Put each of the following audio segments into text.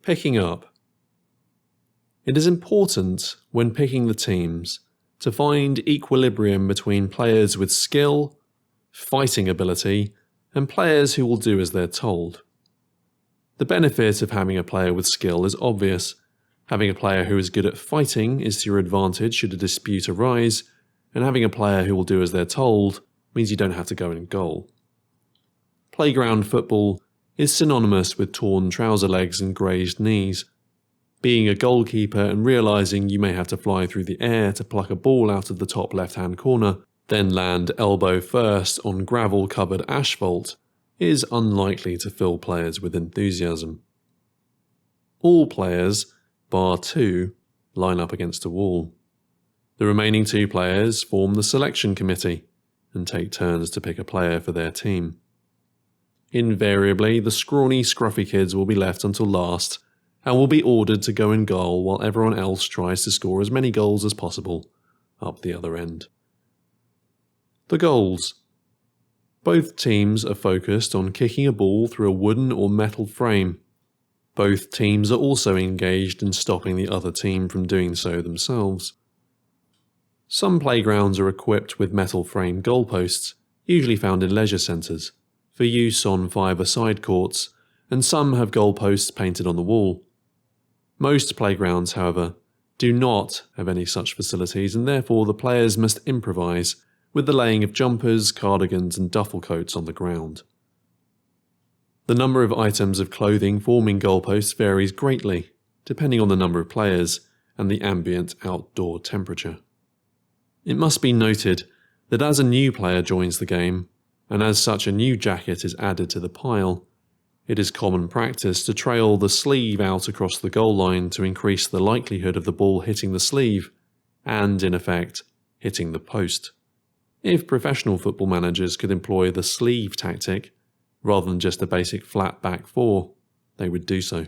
Picking up. It is important when picking the teams to find equilibrium between players with skill, fighting ability, and players who will do as they're told. The benefit of having a player with skill is obvious. Having a player who is good at fighting is to your advantage should a dispute arise, and having a player who will do as they're told means you don't have to go in goal. Playground football is synonymous with torn trouser legs and grazed knees. Being a goalkeeper and realising you may have to fly through the air to pluck a ball out of the top left-hand corner, then land elbow first on gravel-covered asphalt, is unlikely to fill players with enthusiasm. All players, bar 2, line up against a wall. The remaining 2 players form the selection committee and take turns to pick a player for their team. Invariably, the scrawny, scruffy kids will be left until last and will be ordered to go in goal while everyone else tries to score as many goals as possible up the other end. The goals. Both teams are focused on kicking a ball through a wooden or metal frame. Both teams are also engaged in stopping the other team from doing so themselves. Some playgrounds are equipped with metal frame goalposts, usually found in leisure centres, for use on 5-a-side courts, and some have goalposts painted on the wall. Most playgrounds, however, do not have any such facilities, and therefore the players must improvise with the laying of jumpers, cardigans and duffel coats on the ground. The number of items of clothing forming goalposts varies greatly, depending on the number of players and the ambient outdoor temperature. It must be noted that as a new player joins the game, and as such a new jacket is added to the pile, it is common practice to trail the sleeve out across the goal line to increase the likelihood of the ball hitting the sleeve, and, in effect, hitting the post. If professional football managers could employ the sleeve tactic, rather than just a basic flat back 4, they would do so.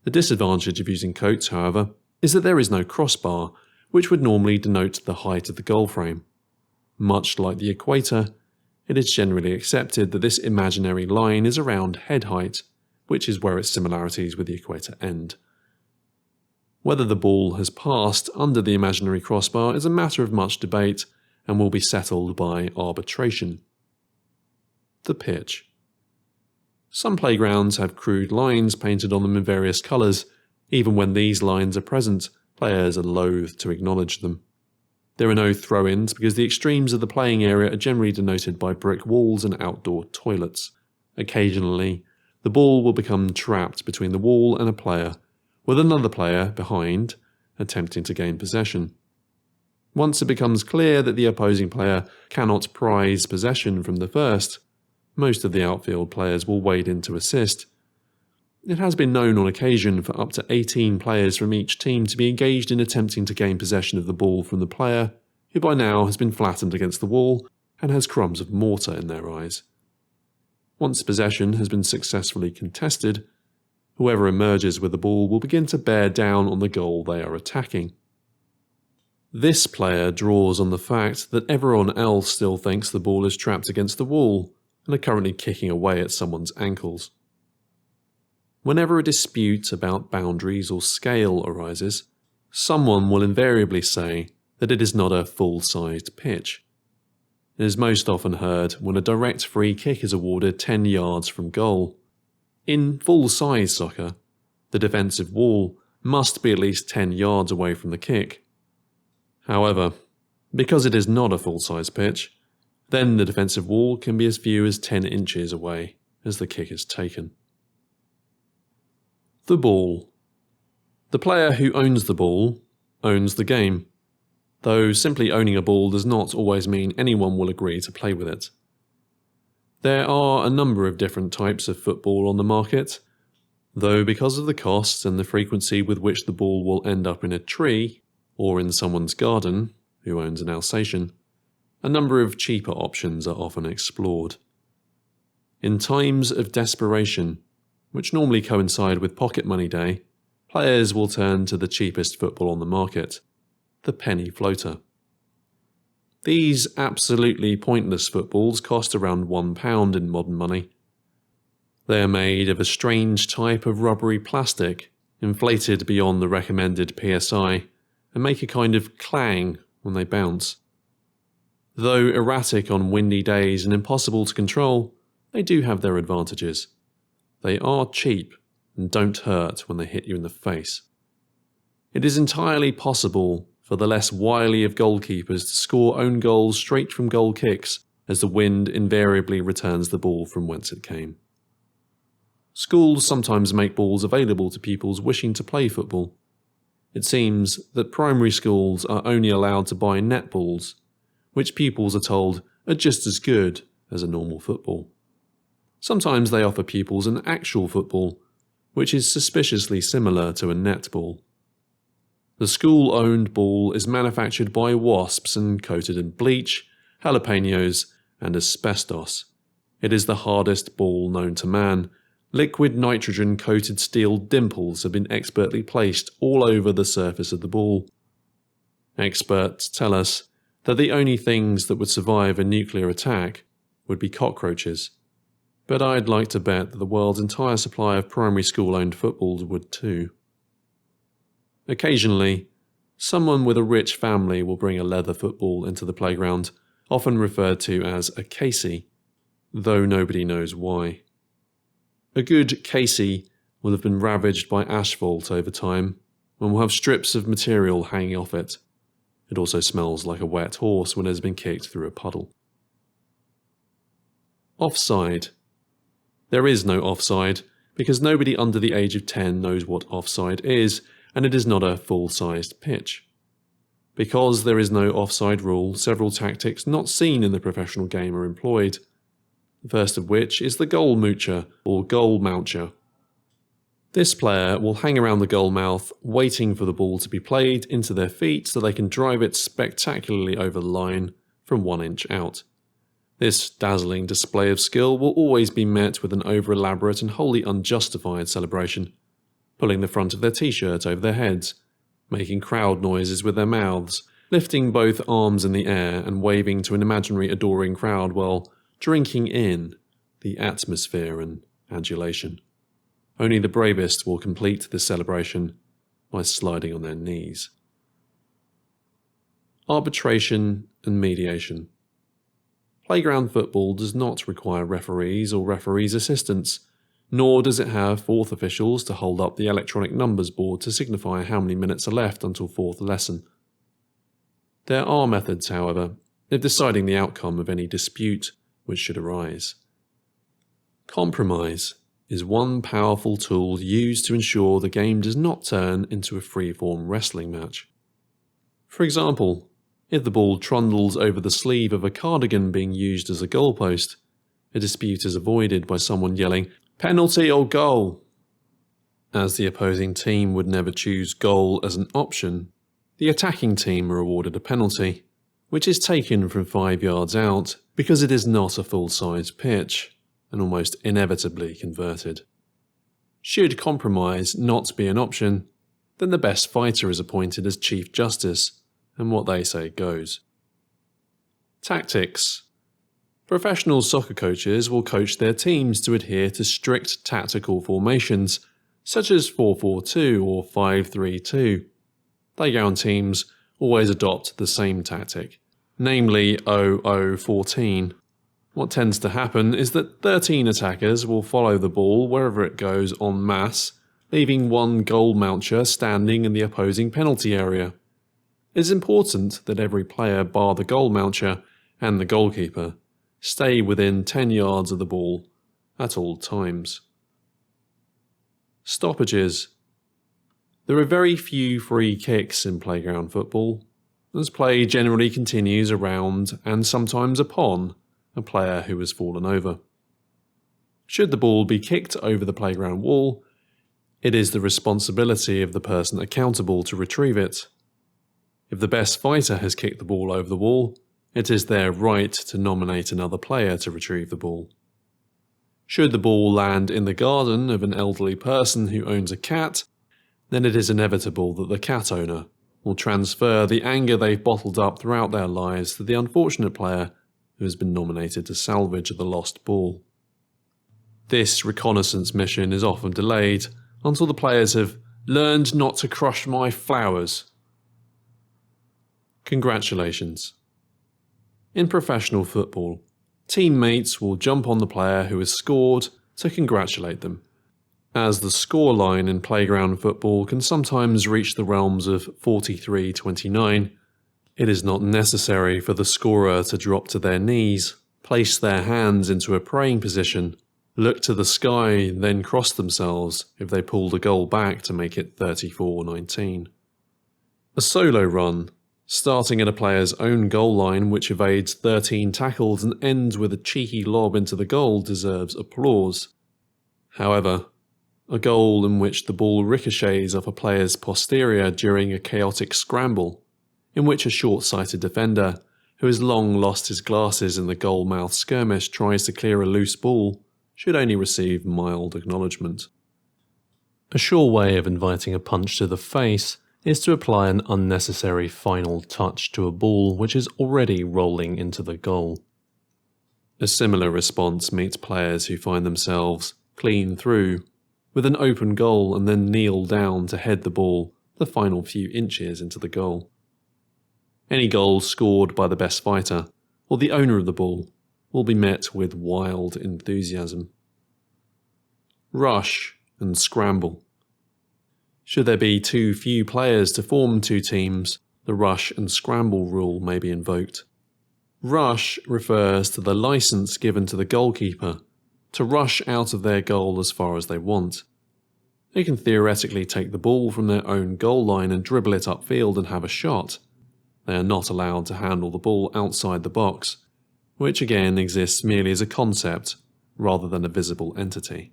The disadvantage of using coats, however, is that there is no crossbar, which would normally denote the height of the goal frame. Much like the equator, it is generally accepted that this imaginary line is around head height, which is where its similarities with the equator end. Whether the ball has passed under the imaginary crossbar is a matter of much debate and will be settled by arbitration. The pitch. Some playgrounds have crude lines painted on them in various colours. Even when these lines are present, players are loath to acknowledge them. There are no throw-ins because the extremes of the playing area are generally denoted by brick walls and outdoor toilets. Occasionally, the ball will become trapped between the wall and a player, with another player behind, attempting to gain possession. Once it becomes clear that the opposing player cannot prize possession from the first, most of the outfield players will wade in to assist. It has been known on occasion for up to 18 players from each team to be engaged in attempting to gain possession of the ball from the player, who by now has been flattened against the wall and has crumbs of mortar in their eyes. Once possession has been successfully contested, whoever emerges with the ball will begin to bear down on the goal they are attacking. This player draws on the fact that everyone else still thinks the ball is trapped against the wall and are currently kicking away at someone's ankles. Whenever a dispute about boundaries or scale arises, someone will invariably say that it is not a full-sized pitch. It is most often heard when a direct free kick is awarded 10 yards from goal. In full-size soccer, the defensive wall must be at least 10 yards away from the kick. However, because it is not a full-size pitch, then the defensive wall can be as few as 10 inches away as the kick is taken. The ball. The player who owns the ball owns the game, though simply owning a ball does not always mean anyone will agree to play with it. There are a number of different types of football on the market, though because of the cost and the frequency with which the ball will end up in a tree, or in someone's garden, who owns an Alsatian, a number of cheaper options are often explored. In times of desperation, which normally coincide with pocket money day, players will turn to the cheapest football on the market, the penny floater. These absolutely pointless footballs cost around £1 in modern money. They are made of a strange type of rubbery plastic, inflated beyond the recommended PSI, and make a kind of clang when they bounce. Though erratic on windy days and impossible to control, they do have their advantages. They are cheap and don't hurt when they hit you in the face. It is entirely possible for the less wily of goalkeepers to score own goals straight from goal kicks, as the wind invariably returns the ball from whence it came. Schools sometimes make balls available to pupils wishing to play football. It seems that primary schools are only allowed to buy netballs, which pupils are told are just as good as a normal football. Sometimes they offer pupils an actual football, which is suspiciously similar to a netball. The school-owned ball is manufactured by wasps and coated in bleach, jalapenos, and asbestos. It is the hardest ball known to man. Liquid nitrogen-coated steel dimples have been expertly placed all over the surface of the ball. Experts tell us that the only things that would survive a nuclear attack would be cockroaches, but I'd like to bet that the world's entire supply of primary school-owned footballs would too. Occasionally, someone with a rich family will bring a leather football into the playground, often referred to as a casey, though nobody knows why. A good casey will have been ravaged by asphalt over time, and will have strips of material hanging off it. It also smells like a wet horse when it has been kicked through a puddle. Offside. There is no offside, because nobody under the age of 10 knows what offside is, and it is not a full-sized pitch. Because there is no offside rule, several tactics not seen in the professional game are employed. The first of which is the goal moocher, or goal mouncher. This player will hang around the goal mouth, waiting for the ball to be played into their feet so they can drive it spectacularly over the line from 1 inch out. This dazzling display of skill will always be met with an over-elaborate and wholly unjustified celebration, pulling the front of their t-shirt over their heads, making crowd noises with their mouths, lifting both arms in the air and waving to an imaginary adoring crowd while drinking in the atmosphere and adulation. Only the bravest will complete this celebration by sliding on their knees. Arbitration and Mediation. Playground football does not require referees or referees' assistants, nor does it have fourth officials to hold up the electronic numbers board to signify how many minutes are left until fourth lesson. There are methods, however, of deciding the outcome of any dispute which should arise. Compromise is one powerful tool used to ensure the game does not turn into a free-form wrestling match. For example, if the ball trundles over the sleeve of a cardigan being used as a goalpost, a dispute is avoided by someone yelling, "Penalty or goal?" As the opposing team would never choose goal as an option, the attacking team are awarded a penalty, which is taken from 5 yards out because it is not a full-size pitch, and almost inevitably converted. Should compromise not be an option, then the best fighter is appointed as Chief Justice, and what they say goes. Tactics. Professional soccer coaches will coach their teams to adhere to strict tactical formations, such as 4-4-2 or 5-3-2. Playground teams always adopt the same tactic, namely 0-0-14. What tends to happen is that 13 attackers will follow the ball wherever it goes en masse, leaving one goal mouncher standing in the opposing penalty area. It is important that every player bar the goal mouncher and the goalkeeper stay within 10 yards of the ball at all times. Stoppages. There are very few free kicks in playground football, as play generally continues around and sometimes upon a player who has fallen over. Should the ball be kicked over the playground wall, it is the responsibility of the person accountable to retrieve it. If the best fighter has kicked the ball over the wall, it is their right to nominate another player to retrieve the ball. Should the ball land in the garden of an elderly person who owns a cat, then it is inevitable that the cat owner will transfer the anger they've bottled up throughout their lives to the unfortunate player who has been nominated to salvage the lost ball. This reconnaissance mission is often delayed until the players have learned not to crush my flowers. Congratulations. In professional football, teammates will jump on the player who has scored to congratulate them. As the scoreline in playground football can sometimes reach the realms of 43-29, it is not necessary for the scorer to drop to their knees, place their hands into a praying position, look to the sky, then cross themselves if they pulled a goal back to make it 34-19. A solo run, starting at a player's own goal line which evades 13 tackles and ends with a cheeky lob into the goal, deserves applause. However, a goal in which the ball ricochets off a player's posterior during a chaotic scramble, in which a short-sighted defender, who has long lost his glasses in the goal-mouth skirmish, tries to clear a loose ball, should only receive mild acknowledgement. A sure way of inviting a punch to the face is to apply an unnecessary final touch to a ball which is already rolling into the goal. A similar response meets players who find themselves clean through, with an open goal and then kneel down to head the ball the final few inches into the goal. Any goal scored by the best fighter, or the owner of the ball, will be met with wild enthusiasm. Rush and scramble. Should there be too few players to form two teams, the rush and scramble rule may be invoked. Rush refers to the license given to the goalkeeper to rush out of their goal as far as they want. They can theoretically take the ball from their own goal line and dribble it upfield and have a shot. They are not allowed to handle the ball outside the box, which again exists merely as a concept rather than a visible entity.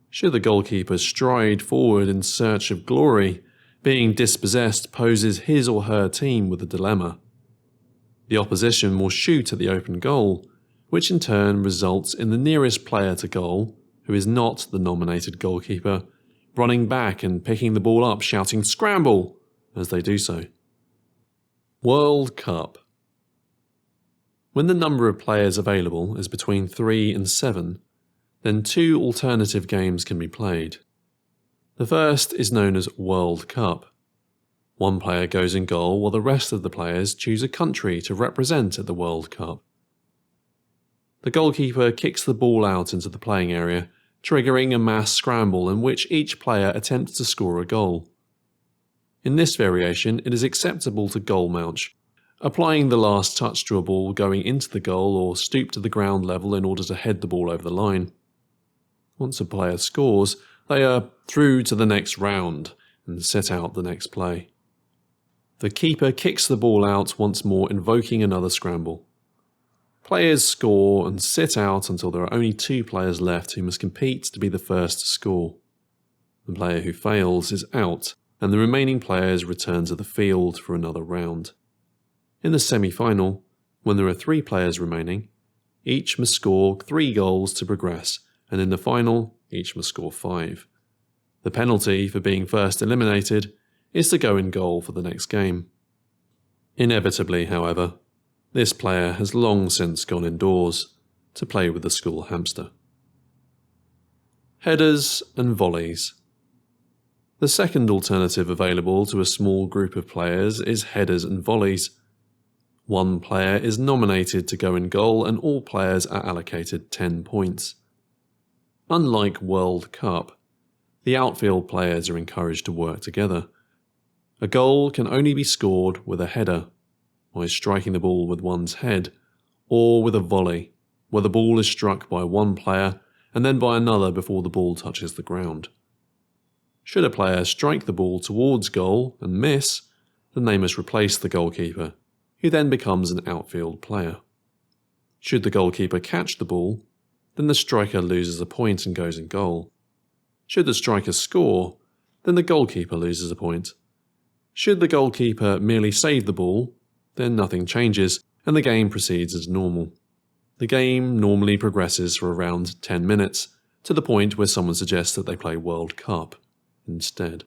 Should the goalkeeper stride forward in search of glory, being dispossessed poses his or her team with a dilemma. The opposition will shoot at the open goal, which in turn results in the nearest player to goal, who is not the nominated goalkeeper, running back and picking the ball up, shouting "Scramble!" as they do so. World Cup. When the number of players available is between 3 and 7, then two alternative games can be played. The first is known as World Cup. One player goes in goal while the rest of the players choose a country to represent at the World Cup. The goalkeeper kicks the ball out into the playing area, triggering a mass scramble in which each player attempts to score a goal. In this variation, it is acceptable to goal mouch, applying the last touch to a ball going into the goal or stoop to the ground level in order to head the ball over the line. Once a player scores, they are through to the next round and set out the next play. The keeper kicks the ball out once more, invoking another scramble. Players score and sit out until there are only two players left who must compete to be the first to score. The player who fails is out, and the remaining players return to the field for another round. In the semi-final, when there are 3 players remaining, each must score 3 goals to progress, and in the final, each must score 5. The penalty for being first eliminated is to go in goal for the next game. Inevitably, however, this player has long since gone indoors to play with the school hamster. Headers and volleys. The second alternative available to a small group of players is headers and volleys. One player is nominated to go in goal and all players are allocated 10 points. Unlike World Cup, the outfield players are encouraged to work together. A goal can only be scored with a header, by striking the ball with one's head, or with a volley, where the ball is struck by one player and then by another before the ball touches the ground. Should a player strike the ball towards goal and miss, then they must replace the goalkeeper, who then becomes an outfield player. Should the goalkeeper catch the ball, then the striker loses a point and goes in goal. Should the striker score, then the goalkeeper loses a point. Should the goalkeeper merely save the ball, then nothing changes and the game proceeds as normal. The game normally progresses for around 10 minutes, to the point where someone suggests that they play World Cup instead.